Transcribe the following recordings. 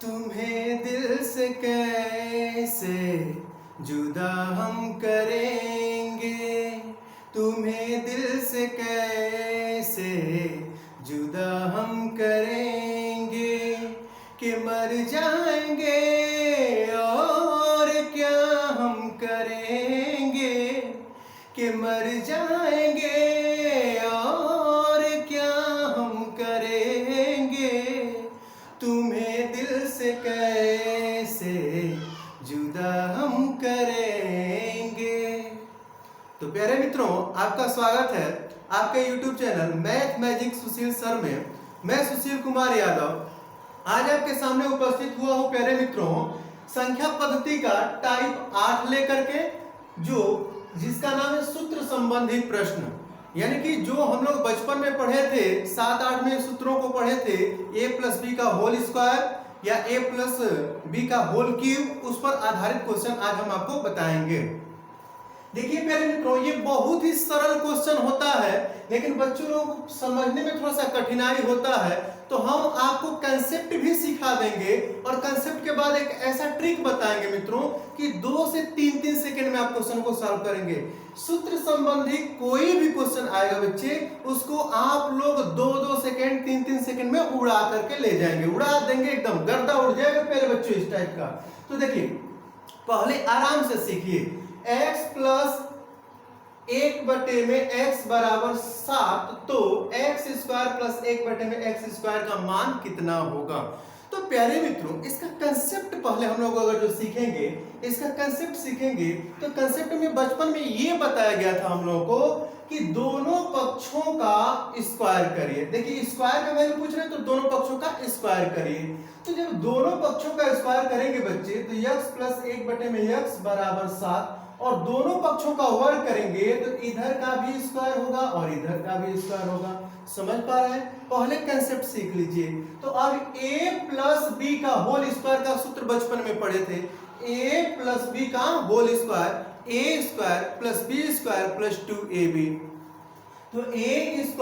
तुम्हें दिल से कैसे जुदा हम करेंगे, तुम्हें दिल से कैसे जुदा हम करेंगे कि मर जाएंगे और क्या हम करेंगे, कि मर जाएंगे और क्या हम करेंगे, तुम्हें दिल से कैसे जुदा हम करेंगे। तो प्यारे मित्रों, आपका स्वागत है आपके YouTube चैनल मैथ मैजिक सुशील सर में। मैं सुशील कुमार यादव आज आपके सामने उपस्थित हुआ हूं प्यारे मित्रों, संख्या पद्धति का टाइप 8 लेकर के, जिसका नाम है सूत्र संबंधी प्रश्न। यानी कि जो हम लोग बचपन में पढ़े थे, 7-8 में सूत्रों को पढ़े थे, a+b का होल स्क्वायर या a+b का होल क्यूब, उस पर आधारित क्वेश्चन आज हम आपको बताएंगे। देखिए प्यारे मित्रों, ये बहुत ही सरल क्वेश्चन होता है, लेकिन बच्चों लोगों को समझने में थोड़ा सा कठिनाई होता है। तो हम आपको कंसेप्ट भी सिखा देंगे और कंसेप्ट के बाद एक ऐसा ट्रिक बताएंगे मित्रों कि 2 से 3 सेकंड में आप क्वेश्चन को सॉल्व करेंगे। सूत्र संबंधी कोई भी क्वेश्चन आएगा बच्चे, उसको आप लोग 2-2 सेकंड 3-3 सेकंड में उड़ा करके ले जाएंगे, उड़ा देंगे, एकदम गर्दा उड़ जाएगा प्यारे बच्चों इस टाइप का। तो देखिए, पहले आराम से सीखिए। x प्लस 1/में x बराबर 7, तो x स्क्वायर प्लस 1/में x स्क्वायर का मान कितना होगा। तो प्यारे मित्रों, इसका कंसेप्ट पहले हम लोग अगर जो सीखेंगे, इसका कंसेप्ट सीखेंगे, तो कंसेप्ट में बचपन में ये बताया गया था हम लोगों को कि दोनों पक्षों का स्क्वायर करिए। देखिए, स्क्वायर का वैल्यू पूछ रहे हैं तो दोनों पक्षों का स्क्वायर करिए। तो जब दोनों पक्षों का स्क्वायर करेंगे बच्चे, तो x प्लस 1/में x बराबर 7, और दोनों पक्षों का वर्ग करेंगे तो इधर का भी स्क्वायर होगा और इधर का भी स्क्वायर होगा। समझ पा रहे हैं? पहले कंसेप्ट सीख लीजिए। तो अब a+b का होल स्क्वायर का सूत्र बचपन में पढ़े थे। a+b का whole square, a² + b² + 2ab। तो a² +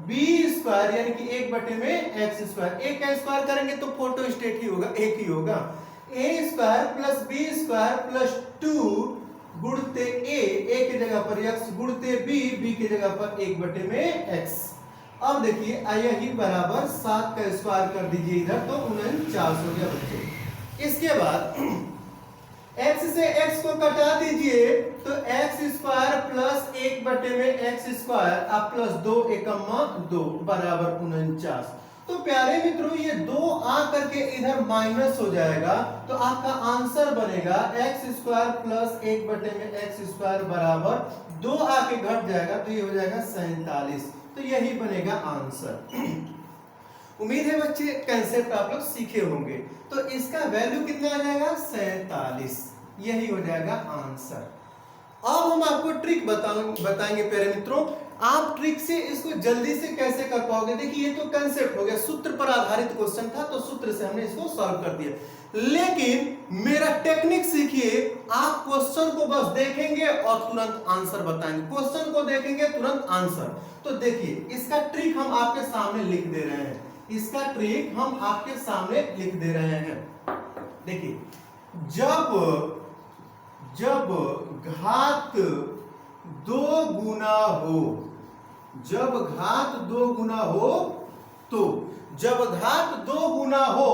b² यानी कि 1/में x², एक का स्क्वायर करेंगे तो फोटो स्टेट ही होगा, एक ही होगा। a² + b² + 2 गुणते a की जगह पर x, गुणते b की जगह पर 1/में x। अब देखिए, यही बराबर 7 का स्क्वायर कर दीजिए इधर, तो 49 हो गया बच्चे। इसके बाद x से x को कटा दीजिए, तो x² + 1/में x² अब +2 एकम्मा 2 बराबर 49। तो प्यारे मित्रों, ये 2 आ करके इधर माइनस हो जाएगा, तो आपका आंसर बनेगा x² + 1/में x² बराबर 2 आके घट जाएगा, तो ये हो जाएगा 47। तो यही बनेगा आंसर। उम्मीद है बच्चे कंसेप्ट आप लोग सीखे होंगे। तो इसका वैल्यू कितना आ जाएगा? 47। यही हो जाएगा आंसर। अब हम आपको ट्रिक बताएंगे प्यारे मित्रों। आप ट्रिक से इसको जल्दी से कैसे कर पाओगे? देखिए, ये तो कंसेप्ट हो गया, सूत्र पर आधारित क्वेश्चन था, तो सूत्र से हमने इसको सॉल्व कर दिया। लेकिन मेरा टेक्निक सीखिए। आप क्वेश्चन को बस देखेंगे और तुरंत आंसर बताएंगे, क्वेश्चन को देखेंगे तुरंत आंसर। तो देखिए, इसका ट्रिक हम आपके सामने लिख दे रहे हैं, इसका ट्रिक हम आपके सामने लिख दे रहे हैं। देखिए, जब घात 2 गुना हो, जब घात 2 गुना हो, तो जब घात 2 गुना हो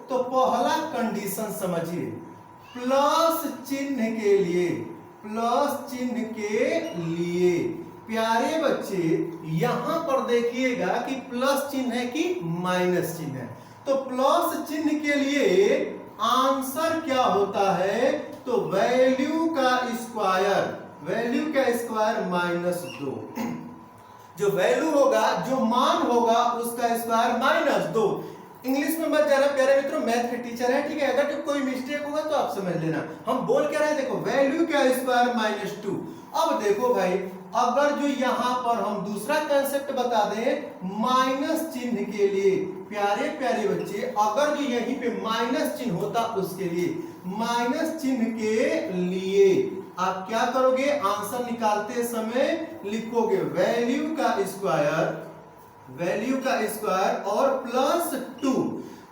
तो पहला कंडीशन समझिए, प्लस चिन्ह के लिए, प्लस चिन्ह के लिए। प्यारे बच्चे, यहां पर देखिएगा कि प्लस चिन्ह है कि माइनस चिन्ह है। तो प्लस चिन्ह के लिए आंसर क्या होता है? तो वैल्यू का स्क्वायर, वैल्यू का स्क्वायर -2। जो वैल्यू होगा, जो मान होगा, उसका स्क्वायर -2। इंग्लिश में मत जाना प्यारे मित्रों, मैथ के टीचर है, ठीक है? अगर तो कोई मिस्टेक होगा तो आप समझ लेना। हम बोल क्या रहे हैं, देखो, वैल्यू का स्क्वायर -2। अब देखो भाई, अगर जो यहां पर हम दूसरा कंसेप्ट बता दें माइनस चिन्ह के लिए, प्यारे प्यारे बच्चे, अगर जो यहीं पे माइनस चिन्ह होता, उसके लिए, माइनस चिन्ह के लिए आप क्या करोगे? आंसर निकालते समय लिखोगे वैल्यू का स्क्वायर और +2।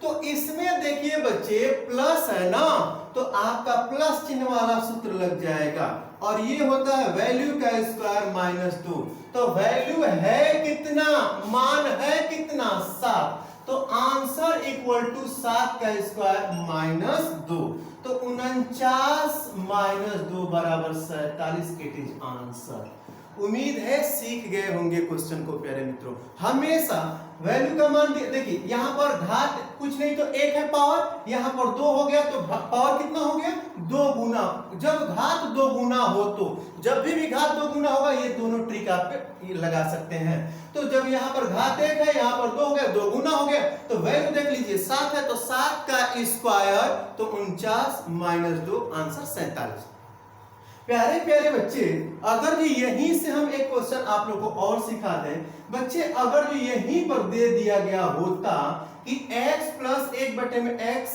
तो इसमें देखिए बच्चे प्लस है ना, तो आपका प्लस चिन्ह वाला सूत्र लग जाएगा, और ये होता है वैल्यू का स्क्वायर माइनस 2। तो वैल्यू है कितना, मान है कितना 7, तो आंसर इक्वल टू 7 का स्क्वायर माइनस 2। तो 49 माइनस 2 बराबर 47। It is answer. उम्मीद है सीख गए होंगे क्वेश्चन को प्यारे मित्रों। हमेशा वैल्यू का मान देखिए, यहां पर घात कुछ नहीं तो 1 है पावर, यहां पर 2 हो गया तो पावर कितना हो गया 2 गुना। जब घात 2 गुना हो तो जब भी घात 2 गुना होगा, ये दोनों ट्रिक आप लगा सकते हैं। तो जब यहां पर घात 1 है, यहां पर 2 हो गया, 2 गुना हो गया, तो वैल्यू देख लीजिए 7 है, तो 7 का स्क्वायर तो 49 माइनस 2 आंसर 47। प्यारे प्यारे बच्चे, अगर जो यहीं से हम एक क्वेश्चन आप लोग को और सिखा दें बच्चे, अगर जो यहीं पर दे दिया गया होता कि x प्लस 1/में x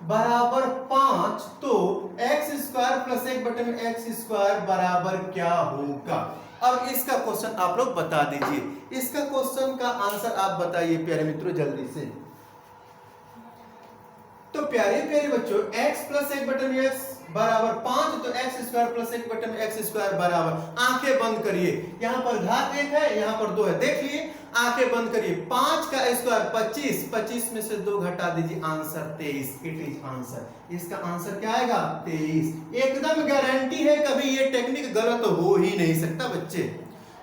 बराबर 5, तो x स्क्वायर प्लस 1/में x स्क्वायर बराबर क्या होगा। अब इसका क्वेश्चन आप लोग बता दीजिए, इसका क्वेश्चन का आंसर आप बताइए प्यारे मित्रों जल्दी से। तो प्यारे प्यारे बच्चों, x प्लस 1/में x बराबर 5, तो x स्क्वायर प्लस 1/में x स्क्वायर बराबर, आंखें बंद करिए, यहां पर घात 1 है, यहां पर 2 है, देख लिए, आंखें बंद करिए, 5 का स्क्वायर 25, 25 में से 2 घटा दीजिए, आंसर 23। It is answer. इसका आंसर क्या आएगा 23। एकदम गारंटी है, कभी ये टेक्निक गलत हो ही नहीं सकता बच्चे।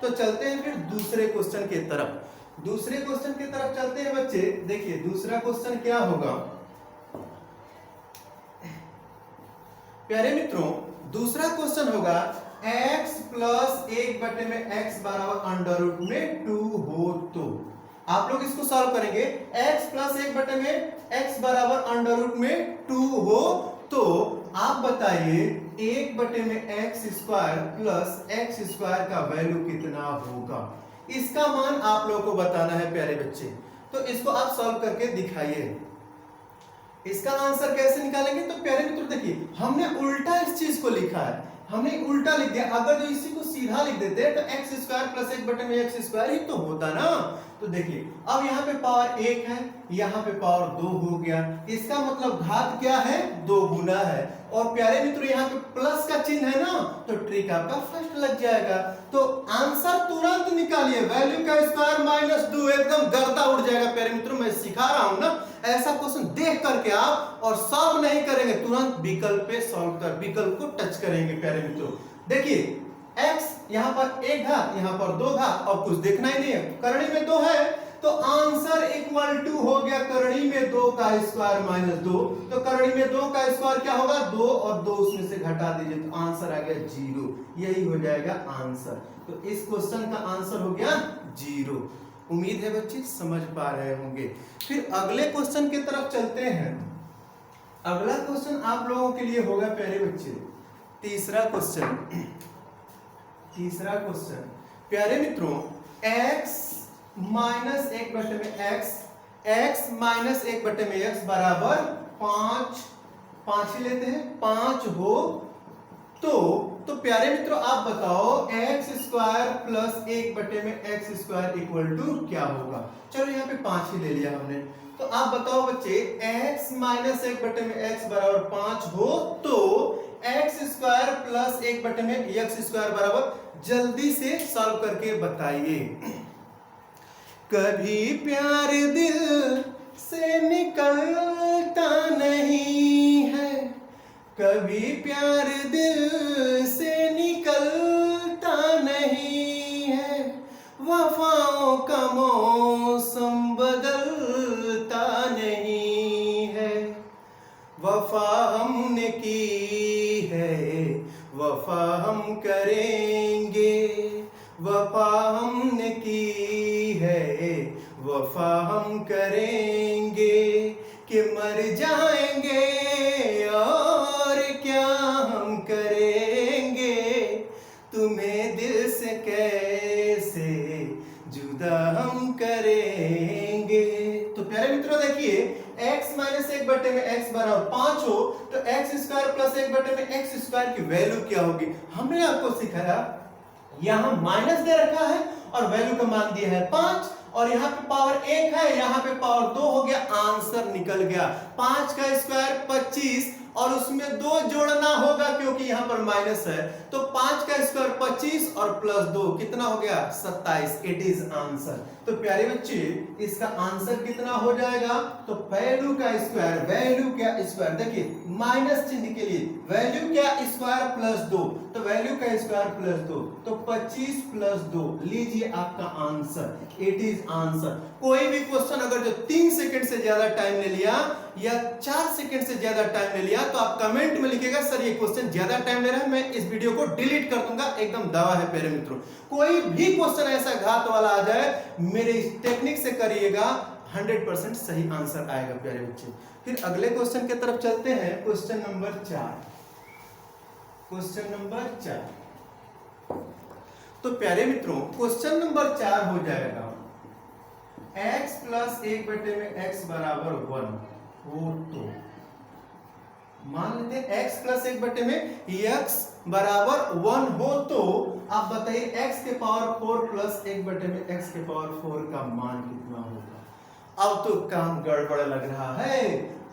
तो चलते हैं फिर दूसरे क्वेश्चन की तरफ। दूसरे क्वेश्चन की तरफ चलते हैं बच्चे। देखिए दूसरा क्वेश्चन क्या होगा प्यारे मित्रों, दूसरा क्वेश्चन होगा x प्लस 1/में x बराबर अंडर रूट में 2 हो तो। आप लोग इसको सॉल्व करेंगे, x प्लस 1/में x बराबर अंडर रूट में 2 हो तो आप बताइए 1/में x square plus x square का वैल्यू कितना होगा। इसका मान आप लोगों को बताना है प्यारे बच्चे, तो इसको आप सॉल्व करके दिखाइए। इसका आंसर कैसे निकालेंगे, तो प्यारे मित्रों देखिए, हमने उल्टा इस चीज को लिखा है, हमने उल्टा लिख दिया। अगर जो इसी को सीधा लिख देते तो x स्क्वायर प्लस 1/में x स्क्वायर ही तो होता ना। तो देखिए अब यहाँ पे पावर 1 है, यहाँ पे पावर 2 हो गया, इसका मतलब घात क्या है 2 गुना है, और प्यारे मित्रों यहाँ पे प्लस का चिन्ह है ना, तो ट्रिक आपका फर्स्ट लग जाएगा। तो आंसर तुरंत निकालिए, वैल्यू का स्क्वायर माइनस 2, एकदम गर्दा उड़ जाएगा प्यारे मित्रों। मैं सिखा रहा हूं ना, ऐसा क्वेश्चन देख करके आप और सॉल्व नहीं करेंगे, तुरंत विकल्प पे सॉल्व कर विकल्प को टच करेंगे प्यारे मित्रों। देखिए x यहाँ पर 1 घात, यहाँ पर 2 घात, और कुछ देखना ही नहीं है, करणी में 2 है, तो आंसर इक्वल टू हो गया करणी में 2 का स्क्वायर माइनस 2। तो करणी में 2 का स्क्वायर क्या होगा 2, और 2 उसमें से घटा दीजिए, तो आंसर आ गया 0। यही हो जाएगा आंसर। तो इस क्वेश्चन का आंसर हो गया 0। उम्मीद है बच्चे समझ पा रहे होंगे। फिर अगले क्वेश्चन की तरफ चलते हैं। अगला क्वेश्चन आप लोगों के लिए होगा प्यारे बच्चे तीसरा क्वेश्चन। तीसरा क्वेश्चन प्यारे मित्रों, x माइनस 1/में x माइनस 1/में x बराबर 5 ही लेते हैं, 5 हो तो प्यारे मित्रों आप बताओ x स्क्वायर प्लस 1/में x स्क्वायर इक्वल टू क्या होगा। चलो यहाँ पे 5 ही ले लिया हमने, तो आप बताओ बच्चे x माइनस 1/में x बराबर 5 हो तो x स्क्वायर प्लस 1/में x स्क्वायर बराबर, जल्दी से सॉल्व करके बताइए। कभी प्यार दिल से निकलता नहीं है, कभी प्यार दिल से निकलता नहीं है, वफाओं का मौसम बदलता नहीं है, वफा हमने की है वफा हम करेंगे, वफा हमने की है वफा हम करेंगे, कि मर जाएंगे और क्या हम करेंगे, तुम्हें दिल से कैसे जुदा हम करेंगे। तो प्यारे मित्रों देखिए x माइनस 1/में x बराबर 5 हो तो x स्क्वायर प्लस 1/में x स्क्वायर की वैल्यू क्या होगी। हमने आपको सिखाया यहां माइनस दे रखा है और वैल्यू का मान दिया है 5, और यहाँ पे पावर 1 है, यहाँ पे पावर 2 हो गया, आंसर निकल गया 5 का स्क्वायर 25 और उसमें 2 जोड़ना होगा क्योंकि यहाँ पर माइनस है, तो 5 का स्क्वायर 25 और प्लस 2 कितना हो गया 27। It is answer. तो प्यारे बच्चे इसका आंसर कितना हो जाएगा, तो वैल्यू का स्क्वायर, वैल्यू क्या स्क्वायर, देखिए माइनस चिन्ह के लिए वैल्यू क्या स्क्वायर प्लस 2, तो वैल्यू का स्क्वायर प्लस 2, तो 25 प्लस 2 लीजिए आपका आंसर। It is answer. कोई भी क्वेश्चन अगर जो 3 सेकंड से ज्यादा टाइम ले लिया या 4 सेकंड से ज्यादा टाइम ले लिया तो आप कमेंट में लिखिएगा सर ये क्वेश्चन ज्यादा टाइम ले रहा है, मैं इस वीडियो को डिलीट कर दूंगा, एकदम दावा है प्यारे मित्रों। कोई भी क्वेश्चन ऐसा घात वाला आ जाए मेरे इस टेक्निक से करिएगा, 100% सही आंसर आएगा प्यारे बच्चे। फिर अगले क्वेश्चन की तरफ चलते हैं, क्वेश्चन नंबर 4। क्वेश्चन नंबर 4, तो प्यारे मित्रों क्वेश्चन नंबर 4 हो जाएगा x प्लस 1/x बराबर 1 हो तो मान लेते हैं x प्लस 1/x बराबर 1 हो तो आप बताइए x के पावर 4 प्लस 1/x के पावर 4 का मान कितना होगा। अब तो काम गड़बड़ लग रहा है,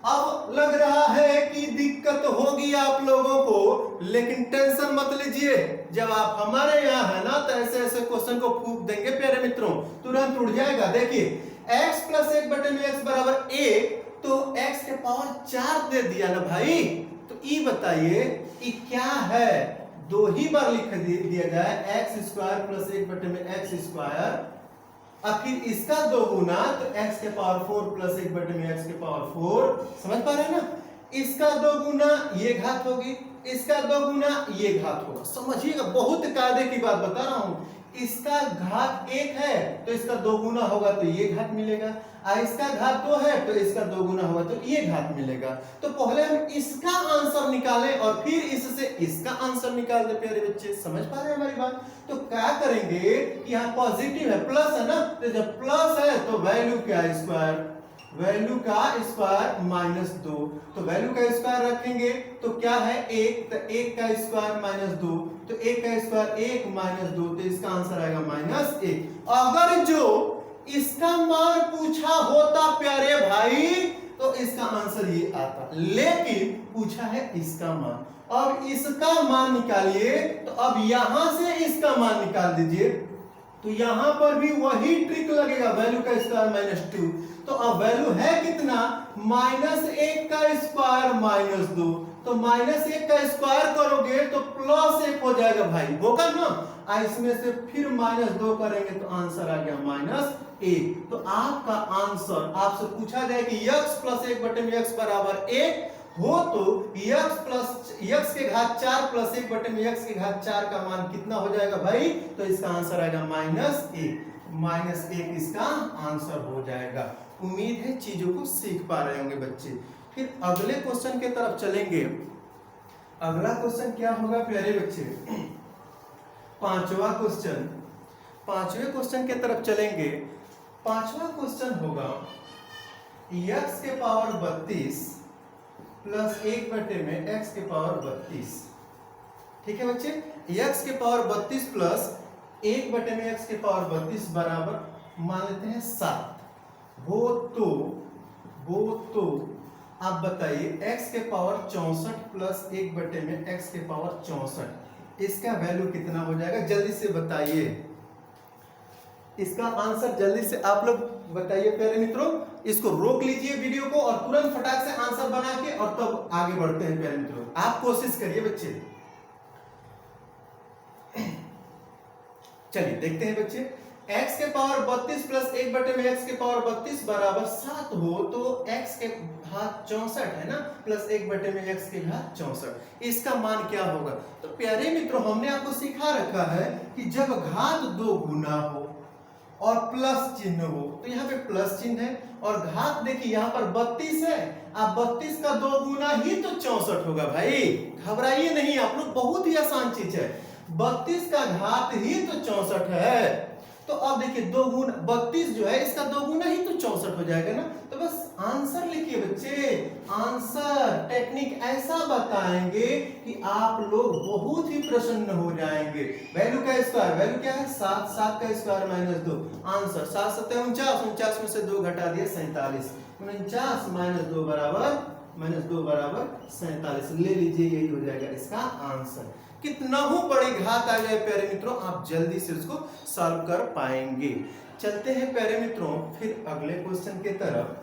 अब लग रहा है कि दिक्कत होगी आप लोगों को, लेकिन टेंशन मत लीजिए, जब आप हमारे यहाँ है ना तो ऐसे ऐसे क्वेश्चन को फूंक देंगे प्यारे मित्रों, तुरंत उड़ जाएगा। देखिए x प्लस 1/x बराबर 1, तो x के पावर 4 दे दिया ना भाई, तो ये बताइए ये क्या है, 2 ही बार लिख दिया जाए x square plus 1/x square, आखिर इसका 2 गुना तो x के पावर 4 प्लस 1/x के पावर 4, समझ पा रहे हैं ना, इसका 2 गुना ये घात होगी, इसका 2 गुना ये घात होगा। समझिएगा, बहुत कायदे की बात बता रहा हूं, इसका घात 1 है तो इसका 2 गुना होगा तो ये घात मिलेगा, इसका घात 2 है तो इसका 2 गुना होगा तो ये घात मिलेगा। तो पहले हम इसका आंसर निकालें और फिर इससे इसका आंसर निकाल दे प्यारे बच्चे, समझ पा रहे हैं हमारी बात। तो क्या करेंगे, यहाँ पॉजिटिव है, प्लस है ना, तो जब प्लस है तो वैल्यू क्या स्क्वायर, वैल्यू का स्क्वायर -2, तो वैल्यू का स्क्वायर रखेंगे तो क्या है 1, तो 1 का स्क्वायर -2, तो 1 का स्क्वायर 1 -2, तो इसका आंसर आएगा -1। अगर जो इसका मान पूछा होता प्यारे भाई तो इसका आंसर ये आता, लेकिन पूछा है इसका मान। अब इसका मान निकालिए, तो अब यहां से इसका मान निकाल दीजिए, तो यहां पर भी वही ट्रिक लगेगा, वैल्यू का स्क्वायर -2, तो अब वैल्यू है कितना -1 का स्क्वायर -2, तो -1 का स्क्वायर करोगे तो +1 हो जाएगा भाई, होगा ना, इसमें से फिर -2 करेंगे तो आंसर आ गया -1। तो आपका आंसर, आपसे पूछा जाए कि x प्लस 1/x बराबर 1 हो तो x के घात 4 प्लस 1/x के घात 4 का मान कितना हो जाएगा भाई, तो इसका आंसर आएगा -1 इसका आंसर हो जाएगा। उम्मीद है चीजों को सीख पा रहे होंगे बच्चे। फिर अगले क्वेश्चन के तरफ चलेंगे। अगला क्वेश्चन क्या होगा प्यारे बच्चे, पांचवा क्वेश्चन, पांचवें क्वेश्चन के तरफ चलेंगे। पांचवा क्वेश्चन होगा x के पावर 32 प्लस 1/x के पावर 32। ठीक है बच्चे, x के पावर 32 प्लस 1/x के पावर 32 बराबर मान लेते हैं 7 हो तो आप बताइए x के पावर 64 प्लस 1/x के पावर 64, इसका वैल्यू कितना हो जाएगा, जल्दी से बताइए, इसका आंसर जल्दी से आप लोग बताइए प्यारे मित्रों। इसको रोक लीजिए वीडियो को और तुरंत फटाक से आंसर बना के और तब आगे बढ़ते हैं प्यारे मित्रों, आप कोशिश करिए बच्चे। चलिए देखते हैं बच्चे, x के पावर 32 प्लस 1/x के पावर 32 बराबर 7 हो तो x के घात 64 है ना, प्लस 1/x के घात 64, इसका मान क्या होगा। तो प्यारे मित्रों हमने आपको सिखा रखा है कि जब घात 2 गुना हो और प्लस चिन्ह हो, तो यहाँ पे प्लस चिन्ह है, और घात देखिए यहाँ पर 32 है, आप 32 का 2 गुना ही तो 64 होगा भाई, घबराइए नहीं आप लोग, बहुत ही आसान चीज है, 32 का घात ही तो 64 है। तो अब देखिए 2 गुना 32 जो है इसका 2 गुना ही तो 64 हो जाएगा ना, तो बस आंसर लिखिए बच्चे, आंसर टेक्निक ऐसा बताएंगे कि आप लोग बहुत ही प्रसन्न हो जाएंगे। वैल्यू का स्क्वायर, वैल्यू क्या है 7, 7 का स्क्वायर माइनस 2, आंसर 7 7 49, 49 में से 2 घटा दिए 47, 49 माइनस 2 बराबर 47। ले लीजिए, यही हो जाएगा इसका आंसर। कितना हो बड़ी घात आ जाए प्यारे मित्रों, आप जल्दी से उसको सॉल्व कर पाएंगे। चलते हैं प्यारे मित्रों फिर अगले क्वेश्चन के तरफ।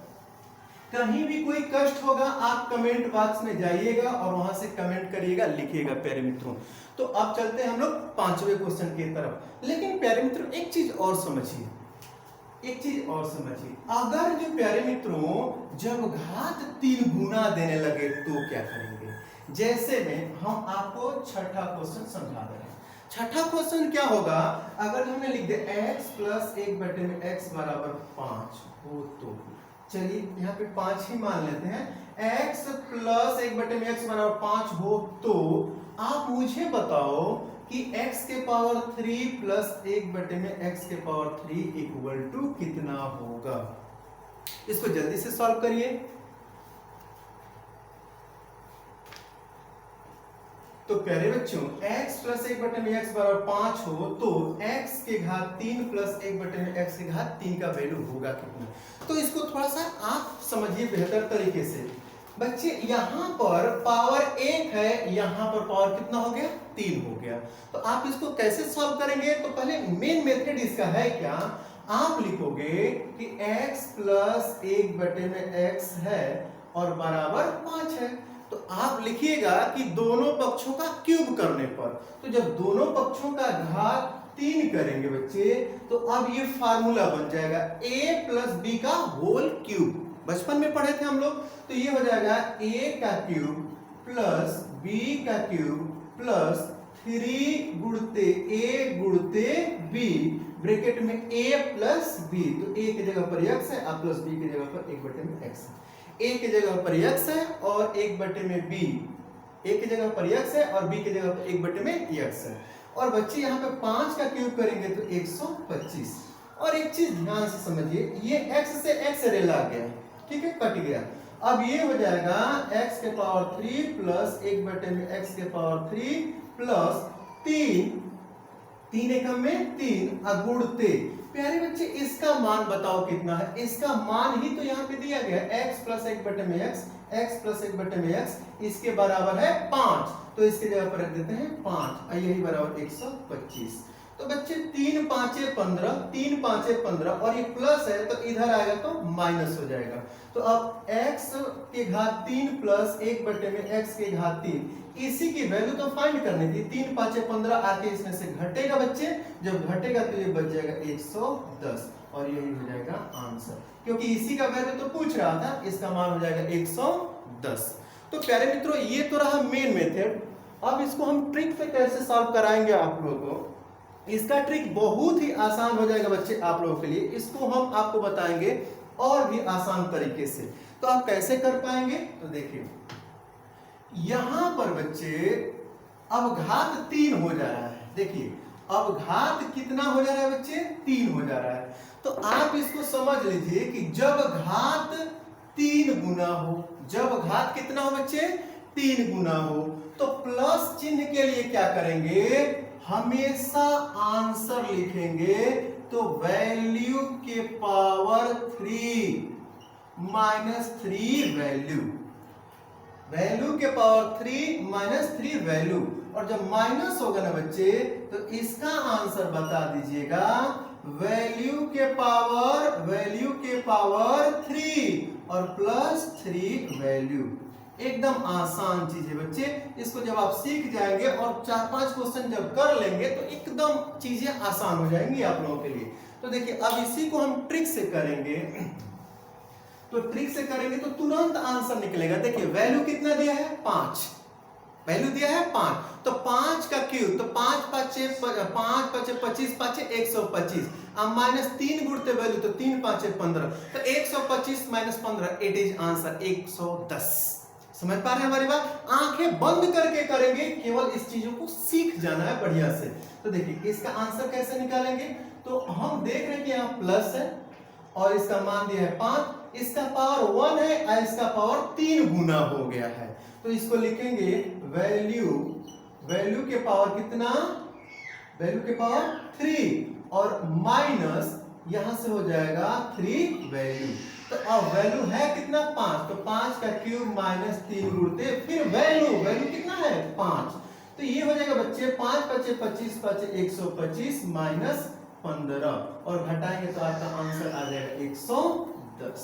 कहीं भी कोई कष्ट होगा आप कमेंट बॉक्स में जाइएगा और वहां से कमेंट करिएगा, लिखिएगा प्यारे मित्रों। तो अब चलते हैं हम लोग 5वें क्वेश्चन की तरफ। लेकिन प्यारे मित्रों एक चीज और समझिए, अगर जो प्यारे मित्रों जब घात 3 गुना देने लगे तो क्या करेंगे? जैसे में हम आपको छठा क्वेश्चन समझा रहे हैं। छठा क्वेश्चन क्या होगा, अगर हमने लिख दिया x प्लस 1/x बराबर 5 हो तो चलिए यहाँ पे 5 ही मान लेते हैं। x प्लस 1/x बराबर 5 हो तो आप मुझे बताओ कि x के पावर 3 प्लस 1/x के पावर 3 इक्वल टू कितना होगा? इसको जल्दी से सॉल्व करिए। तो प्यारे बच्चों x प्लस 1/x बराबर 5 हो तो x के घात 3 प्लस 1/x के घात 3 का वैल्यू होगा कितना? तो इसको थोड़ा सा आप समझिए बेहतर तरीके से। बच्चे यहाँ पर पावर 1 है, यहाँ पर पावर कितना हो गया 3 हो गया। तो आप इसको कैसे सॉल्व करेंगे? तो पहले मेन मेथड इसका है क्या, आप लिखोगे कि x प्लस 1/x है और बराबर 5 है। तो आप लिखिएगा कि दोनों पक्षों का क्यूब करने पर, तो जब दोनों पक्षों का घात 3 करेंगे बच्चे तो अब ये फार्मूला बन जाएगा a प्लस बी का होल क्यूब। बचपन में पढ़े थे हम लोग। तो ये हो जाएगा a का क्यूब प्लस b का cube plus 3 गुणते a गुणते b, bracket में a प्लस b। तो a की जगह पर x है और प्लस b की जगह पर 1/x है। a की जगह पर x है और 1/b, a की जगह पर x है और b की जगह पर 1/x है। और बच्चे यहाँ पे 5 का क्यूब करेंगे तो 125। और एक चीज ध्यान से समझिए, ये x से x रे ला गया, ठीक है, कट गया। अब ये हो जाएगा x के पावर 3 प्लस 1/x के पावर 3 प्लस 3 एकम में 3 अगुणते। प्यारे बच्चे इसका मान बताओ कितना है? इसका मान ही तो यहाँ पे दिया गया x plus 1/x, x plus 1/x, इसके बराबर है 5। तो इसके जगह पर रख देते हैं 5, यही बराबर 125। तो बच्चे 3 5 15, 3 5 15 और ये प्लस है तो इधर आएगा तो माइनस हो जाएगा। तो अब x के घात 3 प्लस 1/x के घात 3, इसी की वैल्यू तो फाइंड करनी थी। 3 5 15 आके इसमें से घटेगा बच्चे, जब घटेगा तो ये बच जाएगा 110 और यही हो जाएगा आंसर, क्योंकि इसी का वैल्यू तो पूछ रहा था। इसका मान हो जाएगा 110। तो प्यारे मित्रों ये तो रहा मेन मेथड। अब इसको हम ट्रिक से कैसे सॉल्व कराएंगे आप लोगों को? इसका ट्रिक बहुत ही आसान हो जाएगा बच्चे आप लोगों के लिए। इसको हम आपको बताएंगे और भी आसान तरीके से। तो आप कैसे कर पाएंगे? तो देखिए यहां पर बच्चे अब घात 3 हो जा रहा है। देखिए अब घात कितना हो जा रहा है बच्चे? 3 हो जा रहा है। तो आप इसको समझ लीजिए कि जब घात 3 गुना हो, जब घात कितना हो बच्चे? 3 गुना हो, तो प्लस चिन्ह के लिए क्या करेंगे? हमेशा आंसर लिखेंगे तो वैल्यू के पावर 3 माइनस 3 वैल्यू, वैल्यू के पावर 3 माइनस 3 वैल्यू। और जब माइनस होगा ना बच्चे तो इसका आंसर बता दीजिएगा वैल्यू के पावर 3 और प्लस 3 वैल्यू। एकदम आसान चीज है बच्चे। इसको जब आप सीख जाएंगे और 4-5 क्वेश्चन जब कर लेंगे तो एकदम चीजें आसान हो जाएंगी आप लोगों के लिए। तो देखिए अब इसी को हम ट्रिक से करेंगे। तो ट्रिक से करेंगे तो तुरंत आंसर निकलेगा। देखिए वैल्यू कितना दिया है? 5, वैल्यू दिया है 5, तो 5 का क्यूब, तो 5 5 25 5 125, अब माइनस 3 गुणते वैल्यू तो 3 5 15, तो 125 माइनस 15 इट इज आंसर 110। समझ पा रहे हैं हमारी बात? आंखें बंद करके करेंगे, केवल इस चीजों को सीख जाना है बढ़िया से। तो देखिए इसका आंसर कैसे निकालेंगे? तो हम देख रहे हैं कि यहाँ प्लस है और इसका मान दिया है 5, इसका पावर 1 है और इसका पावर 3 गुना हो गया है। तो इसको लिखेंगे वैल्यू के पावर कितना, वैल्यू के पावर 3 और माइनस यहां से हो जाएगा 3 वैल्यू। तो अब वैल्यू है कितना 5, तो 5 का क्यूब माइनस 3 गुणते फिर वैल्यू कितना है 5। तो ये हो जाएगा बच्चे 5 बचे 25 बचे 125 माइनस 15 और घटाएंगे तो आपका आंसर आ जाएगा 110।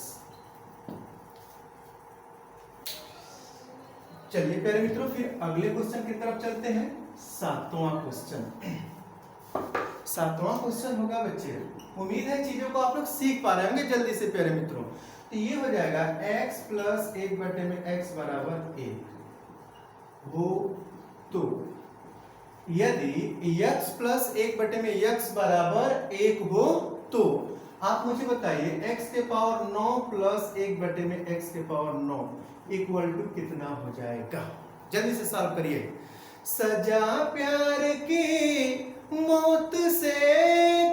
चलिए प्यारे मित्रों फिर अगले क्वेश्चन की तरफ चलते हैं। सातवां क्वेश्चन होगा बच्चे, उम्मीद है चीजों को आप लोग सीख पा रहे होंगे जल्दी से प्यारे मित्रों। तो ये हो जाएगा x प्लस 1 बटे में x बराबर 1 हो तो यदि x प्लस 1 बटे में x बराबर 1 हो तो आप मुझे बताइए x के पावर 9 प्लस 1 बटे में x के पावर 9 इक्वल टू कितना हो जाएगा। जल्दी से सॉल्व करिए। सजा प्यार की मौत से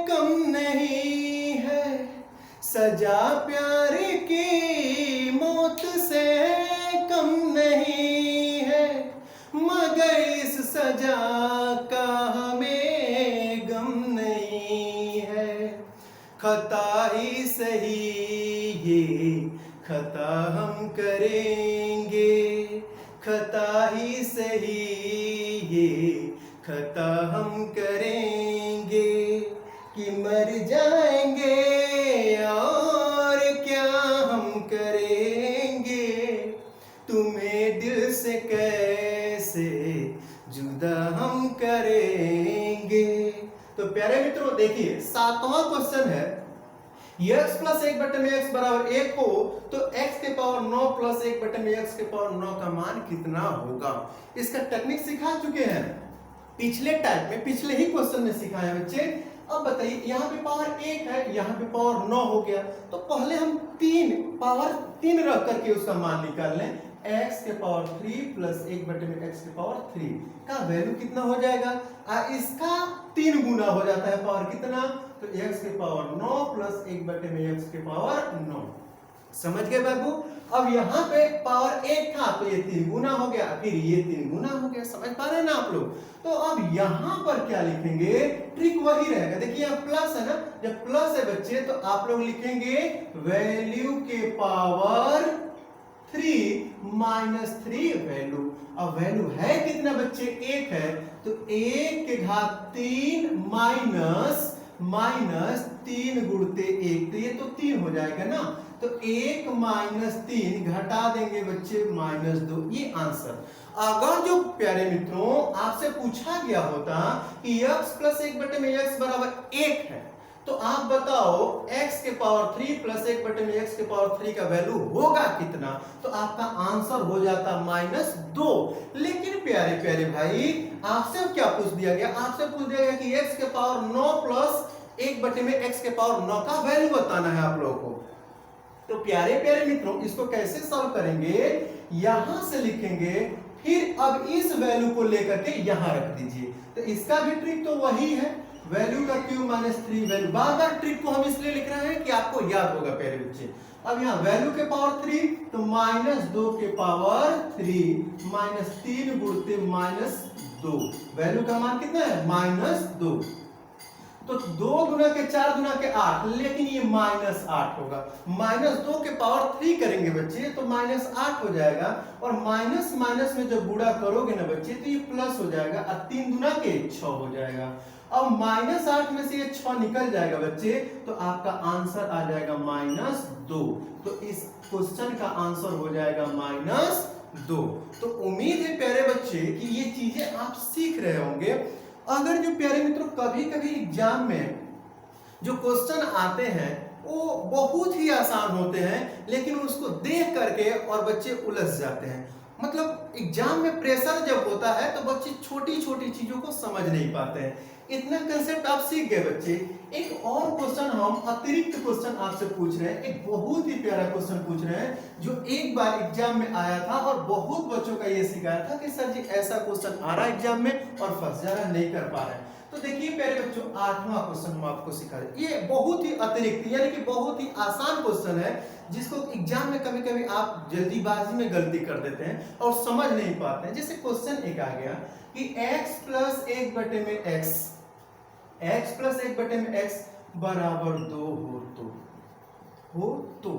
कम नहीं है, सजा प्यार की मौत से कम नहीं है, मगर इस सजा का हमें गम नहीं है। खता ही सही ये खता हम करेंगे, खता ही सही ये खता हम करेंगे कि मर जाएंगे और क्या हम करेंगे, तुम्हें दिल से कैसे जुदा हम करेंगे। तो प्यारे मित्रों देखिए सातवां क्वेश्चन है x प्लस 1 बटे में x बराबर 1 हो तो x के पावर 9 प्लस 1 बटे में x के पावर 9 का मान कितना होगा। इसका टेक्निक सिखा चुके हैं पिछले टाइप में, पिछले ही क्वेश्चन में सिखाया बच्चे। अब बताइए यहाँ पे पावर 1 है, यहाँ पे पावर 9 हो गया, तो पहले हम पावर 3 रख करके उसका मान निकाल लें। x के पावर 3 प्लस 1 बटे में x के पावर 3 का वैल्यू कितना हो जाएगा, इसका 3 गुना हो जाता है पावर कितना, तो x के पावर 9 प्लस 1 बटे में x के पावर 9। समझ गए बाबू। अब यहाँ पे पावर 1 था तो ये 3 गुना हो गया, फिर ये 3 गुना हो गया। समझ पा रहे हैं ना आप लोग। तो अब यहाँ पर क्या लिखेंगे, ट्रिक वही रहेगा। देखिए यहाँ प्लस है ना, जब प्लस है बच्चे तो आप लोग लिखेंगे वैल्यू के पावर 3 माइनस 3 वैल्यू। अब वैल्यू है कितना बच्चे 1 है, तो 1 के घात 3 माइनस 3 गुणते 1, तो ये तो 3 हो जाएगा ना। तो 1 माइनस 3 घटा देंगे बच्चे माइनस 2, ये आंसर। अगर जो प्यारे मित्रों आपसे पूछा गया होता कि x प्लस 1 बटे में x बराबर 1 है तो आप बताओ x के पावर 3 प्लस 1 बटे में x के पावर 3 का वैल्यू होगा कितना, तो आपका आंसर हो जाता माइनस 2। लेकिन प्यारे प्यारे भाई आपसे क्या पूछ दिया गया, आपसे पूछ दिया गया कि x के पावर 9 प्लस 1 बटे में x के पावर 9 का वैल्यू बताना है आप लोगों को। तो प्यारे प्यारे मित्रों इसको कैसे सॉल्व करेंगे, यहां से लिखेंगे, फिर अब इस वैल्यू को लेकर के यहां रख दीजिए। तो इसका भी ट्रिक तो वही है, वैल्यू का क्यूब माइनस 3 वैल्यू। बार-बार ट्रिक को हम इसलिए लिख रहे हैं कि आपको याद होगा प्यारे बच्चे। अब यहाँ वैल्यू के पावर 3 तो माइनस 2 के पावर 3 माइनस 3 गुणते माइनस 2, वैल्यू का मान कितना है माइनस 2। तो 2 गुना के 4 गुना के 8, लेकिन ये माइनस 8 होगा। माइनस 2 के पावर 3 करेंगे बच्चे तो माइनस 8 हो जाएगा, और माइनस माइनस में जब गुणा करोगे ना बच्चे तो ये प्लस हो जाएगा, और 3 गुना के 6 हो जाएगा। अब माइनस 8 में से ये 6 निकल जाएगा बच्चे, तो आपका आंसर आ जाएगा माइनस 2। तो इस क्वेश्चन का आंसर हो जाएगा माइनस 2। तो उम्मीद है प्यारे बच्चे कि ये चीजें आप सीख रहे होंगे। अगर जो प्यारे मित्रों कभी कभी एग्जाम में जो क्वेश्चन आते हैं वो बहुत ही आसान होते हैं, लेकिन उसको देख करके और बच्चे उलझ जाते हैं। मतलब एग्जाम में प्रेशर जब होता है तो बच्चे छोटी छोटी चीजों को समझ नहीं पाते हैं। इतना कंसेप्ट आप सीख गए बच्चे। एक और क्वेश्चन हम अतिरिक्त क्वेश्चन आपसे पूछ रहे हैं, एक बहुत ही प्यारा क्वेश्चन पूछ रहे हैं जो एक बार एग्जाम में आया था और बहुत बच्चों का ये शिकायत था कि सर जी ऐसा क्वेश्चन आ रहा है एग्जाम में और फंस जा रहा, नहीं कर पा रहे हैं। तो देखिए प्यारे बच्चों 8वां क्वेश्चन हम आपको सिखा रहे हैं। ये बहुत ही अतिरिक्त यानी कि बहुत ही आसान क्वेश्चन है, जिसको एग्जाम में कभी कभी आप जल्दीबाजी में गलती कर देते हैं और समझ नहीं पाते हैं। जैसे क्वेश्चन एक आ गया कि x plus 1/x, x plus 1/x बराबर 2 हो तो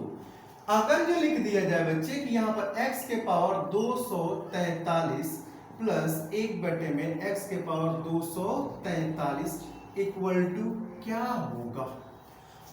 अगर जो लिख दिया जाए बच्चे कि यहाँ पर x के पावर 243 प्लस 1/x के पावर 243 इक्वल टू क्या होगा।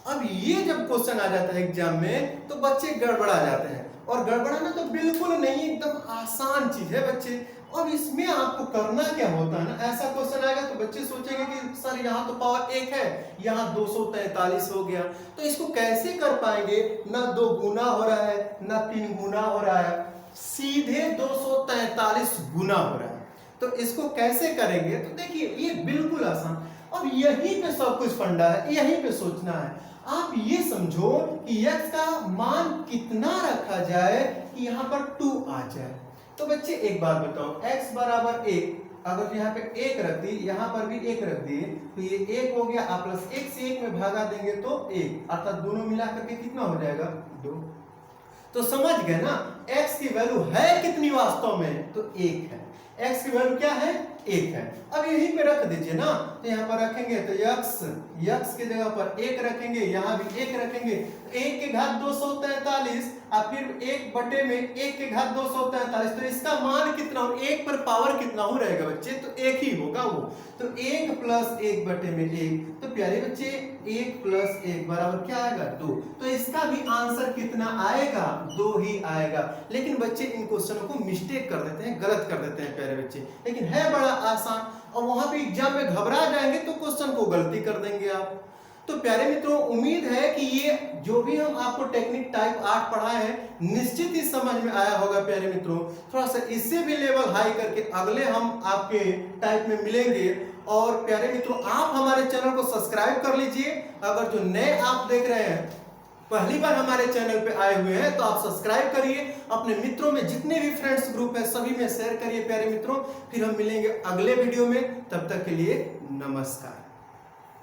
अब ये जब क्वेश्चन आ जाता है एग्जाम में तो बच्चे गड़बड़ा जाते हैं, और गड़बड़ाना तो बिल्कुल नहीं, एकदम आसान चीज है बच्चे। अब इसमें आपको करना क्या होता है ना, ऐसा क्वेश्चन आएगा तो बच्चे सोचेंगे कि सर यहाँ तो पावर 1 है, यहाँ 243 हो गया, तो इसको कैसे कर पाएंगे, ना 2 गुना हो रहा है ना 3 गुना हो रहा है, सीधे 243 गुना हो रहा है। तो इसको कैसे करेंगे, तो देखिए ये बिल्कुल आसान। अब यहीं पे सब कुछ फंडा है, यहीं पे सोचना है। आप ये समझो कि x का मान कितना रखा जाए कि यहाँ पर 2 आ जाए। तो बच्चे एक बात बताओ, x बराबर 1, अगर यहाँ पे 1 रख दी, यहाँ पर भी 1 रख दिए, तो ये 1 हो गया, आप प्लस 1 से 1 में भागा देंगे तो 1, अर्थात दोनों मिला करके कितना हो जाएगा 2। तो समझ गए ना x की वैल्यू है कितनी वास्तव में, तो 1 है। x की वैल्यू क्या है, 1 है। अब यहीं पे रख दीजिए ना, तो यहाँ पर रखेंगे तो x की जगह पर 1 रखेंगे, यहाँ भी 1 रखेंगे, 1 के घात 243 और फिर 1 में 1 के घात 243, तो इसका मान कितना हो, 1 पर पावर कितना हो रहेगा बच्चे, तो 1 ही होगा वो। तो 1 प्लस 1/1, तो प्यारे बच्चे 1 प्लस 1 बराबर क्या आएगा 2। तो इसका भी आंसर कितना आएगा, 2 ही आएगा। लेकिन बच्चे इन क्वेश्चनों को मिस्टेक कर देते हैं, गलत कर देते हैं प्यारे बच्चे, लेकिन है बड़ा आसान, और वहां पे एग्जाम में घबरा जाएंगे तो क्वेश्चन को गलती कर देंगे आप। तो प्यारे मित्रों, उम्मीद है कि ये जो भी हम आपको टेक्निक टाइप 8 पढ़ाए हैं निश्चित ही समझ में आया होगा प्यारे मित्रों। थोड़ा सा इससे भी लेवल हाई करके अगले हम आपके टाइप में मिलेंगे। और प्यारे मित्रों, आप हमारे चैनल को सब्सक्राइब कर लीजिए। अगर जो नए आप देख रहे हैं, पहली बार हमारे चैनल पे आए हुए हैं, तो आप सब्सक्राइब करिए, अपने मित्रों में जितने भी फ्रेंड्स ग्रुप है सभी में शेयर करिए प्यारे मित्रों। फिर हम मिलेंगे अगले वीडियो में, तब तक के लिए नमस्कार।